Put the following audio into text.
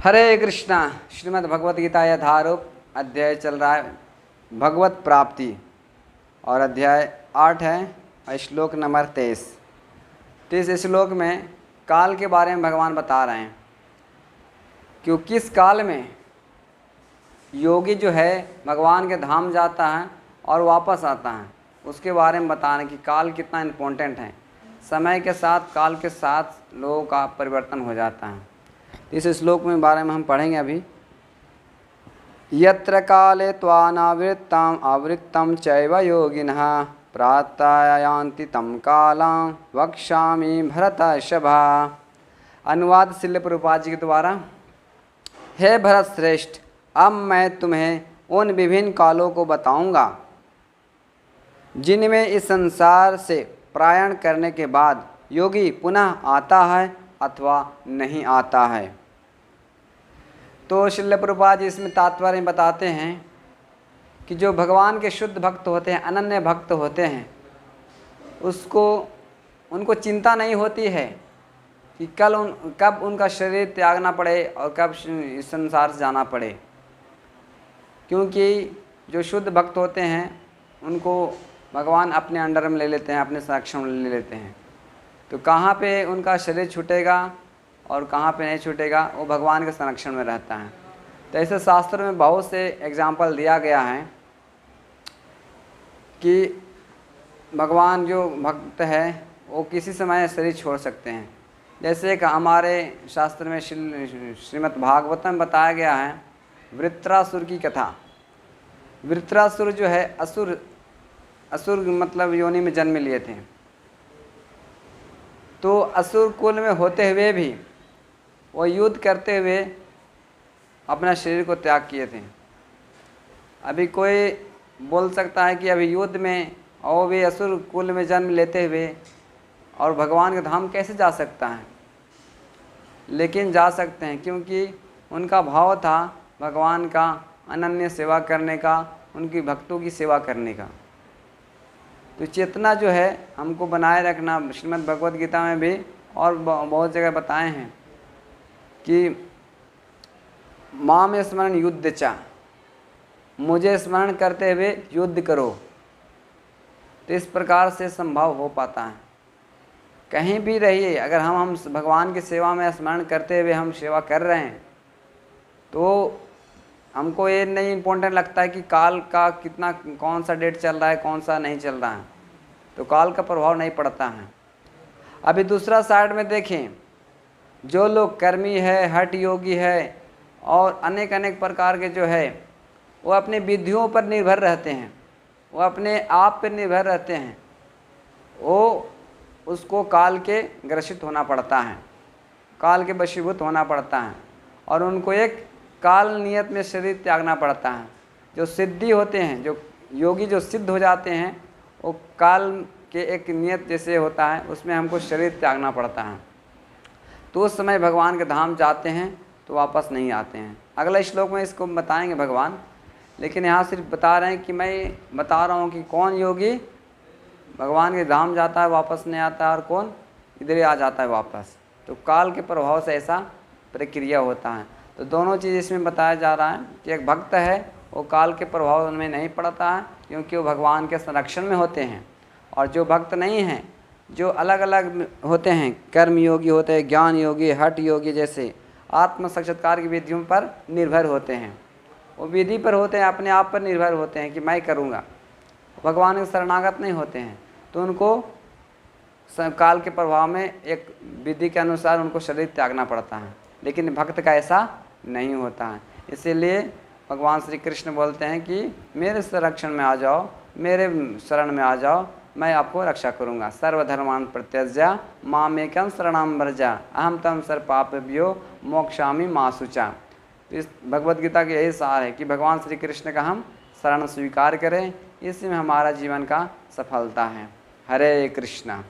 हरे कृष्णा। श्रीमद् भगवद गीता यथारूप अध्याय चल रहा है भगवत प्राप्ति और अध्याय 8 है और श्लोक नंबर 23। तो इस श्लोक में काल के बारे में भगवान बता रहे हैं कि किस काल में योगी जो है भगवान के धाम जाता है और वापस आता है, उसके बारे में बता रहे हैं कि काल कितना इम्पोर्टेंट है। समय के साथ काल के साथ लोगों का परिवर्तन हो जाता है। इस श्लोक में बारे में हम पढ़ेंगे अभी। यत्र काले त्वानावृत्तम आवृत्तम चैव योगिनः प्रार्थयान्ति तं कालं वक्ष्यामि भरतर्षभा। अनुवाद शिल प्रभुपाद जी के द्वारा। हे भरत श्रेष्ठ, अब मैं तुम्हें उन विभिन्न कालों को बताऊंगा जिनमें इस संसार से प्रयाण करने के बाद योगी पुनः आता है अथवा नहीं आता है। तो श्रील प्रभुपाद जी इसमें तात्पर्य बताते हैं कि जो भगवान के शुद्ध भक्त होते हैं, अनन्य भक्त होते हैं, उनको चिंता नहीं होती है कि कब उनका शरीर त्यागना पड़े और कब इस संसार से जाना पड़े। क्योंकि जो शुद्ध भक्त होते हैं उनको भगवान अपने अंडर में ले लेते हैं, अपने संरक्षण में ले लेते हैं। तो कहाँ पे उनका शरीर छूटेगा और कहाँ पे नहीं छूटेगा वो भगवान के संरक्षण में रहता है। तो ऐसे शास्त्र में बहुत से एग्जाम्पल दिया गया है कि भगवान जो भक्त है वो किसी समय शरीर छोड़ सकते हैं। जैसे एक हमारे शास्त्र में श्रीमद् भागवत में बताया गया है वृत्रासुर की कथा। वृत्रासुर जो है असुर मतलब योनि में जन्म लिए थे। तो असुर कुल में होते हुए भी वो युद्ध करते हुए अपना शरीर को त्याग किए थे। अभी कोई बोल सकता है कि अभी युद्ध में और भी असुर कुल में जन्म लेते हुए और भगवान के धाम कैसे जा सकता है। लेकिन जा सकते हैं, क्योंकि उनका भाव था भगवान का अनन्य सेवा करने का, उनकी भक्तों की सेवा करने का। तो चेतना जो है हमको बनाए रखना। श्रीमद् भगवद गीता में भी और बहुत जगह बताए हैं कि माँ में स्मरण युद्ध चा, मुझे स्मरण करते हुए युद्ध करो। तो इस प्रकार से संभव हो पाता है। कहीं भी रहिए, अगर हम भगवान की सेवा में स्मरण करते हुए हम सेवा कर रहे हैं तो हमको ये नहीं इम्पोर्टेंट लगता है कि काल का कितना कौन सा डेट चल रहा है, कौन सा नहीं चल रहा है। तो काल का प्रभाव नहीं पड़ता है। अभी दूसरा साइड में देखें, जो लोग कर्मी है, हठ योगी है और अनेक प्रकार के जो है वो अपने विधियों पर निर्भर रहते हैं, वो अपने आप पर निर्भर रहते हैं, वो उसको काल के ग्रसित होना पड़ता है, काल के वशीभूत होना पड़ता है और उनको एक काल नियत में शरीर त्यागना पड़ता है। जो सिद्धि होते हैं, जो योगी जो सिद्ध हो जाते हैं, वो काल के एक नियत जैसे होता है उसमें हमको शरीर त्यागना पड़ता है। तो उस समय भगवान के धाम जाते हैं तो वापस नहीं आते हैं। अगले श्लोक में इसको बताएंगे भगवान, लेकिन यहाँ सिर्फ बता रहे हैं कि मैं बता रहा हूँ कि कौन योगी भगवान के धाम जाता है वापस नहीं आता है और कौन इधर आ जाता है वापस। तो काल के प्रभाव से ऐसा प्रक्रिया होता है। तो दोनों चीज़ इसमें बताया जा रहा है कि एक भक्त है वो काल के प्रभाव में नहीं पड़ता है, क्योंकि वो भगवान के संरक्षण में होते हैं। और जो भक्त नहीं हैं, जो अलग अलग होते हैं, कर्म योगी होते हैं, ज्ञान योगी, हठ योगी, जैसे आत्म साक्षात्कार की विधियों पर निर्भर होते हैं, वो विधि पर होते हैं, अपने आप पर निर्भर होते हैं कि मैं करूँगा, भगवान के शरणागत नहीं होते हैं। तो उनको काल के प्रभाव में एक विधि के अनुसार उनको शरीर त्यागना पड़ता है। लेकिन भक्त का ऐसा नहीं होता है। इसीलिए भगवान श्री कृष्ण बोलते हैं कि मेरे संरक्षण में आ जाओ, मेरे शरण में आ जाओ, मैं आपको रक्षा करूंगा। सर्वधर्मान प्रत्यज्य मामेकं शरणं व्रज अहम तम सर्व पापेभ्यो मोक्षामि मा शुचा। तो इस भगवद गीता के यही सार है कि भगवान श्री कृष्ण का हम शरण स्वीकार करें, इसी में हमारा जीवन का सफलता है। हरे कृष्णा।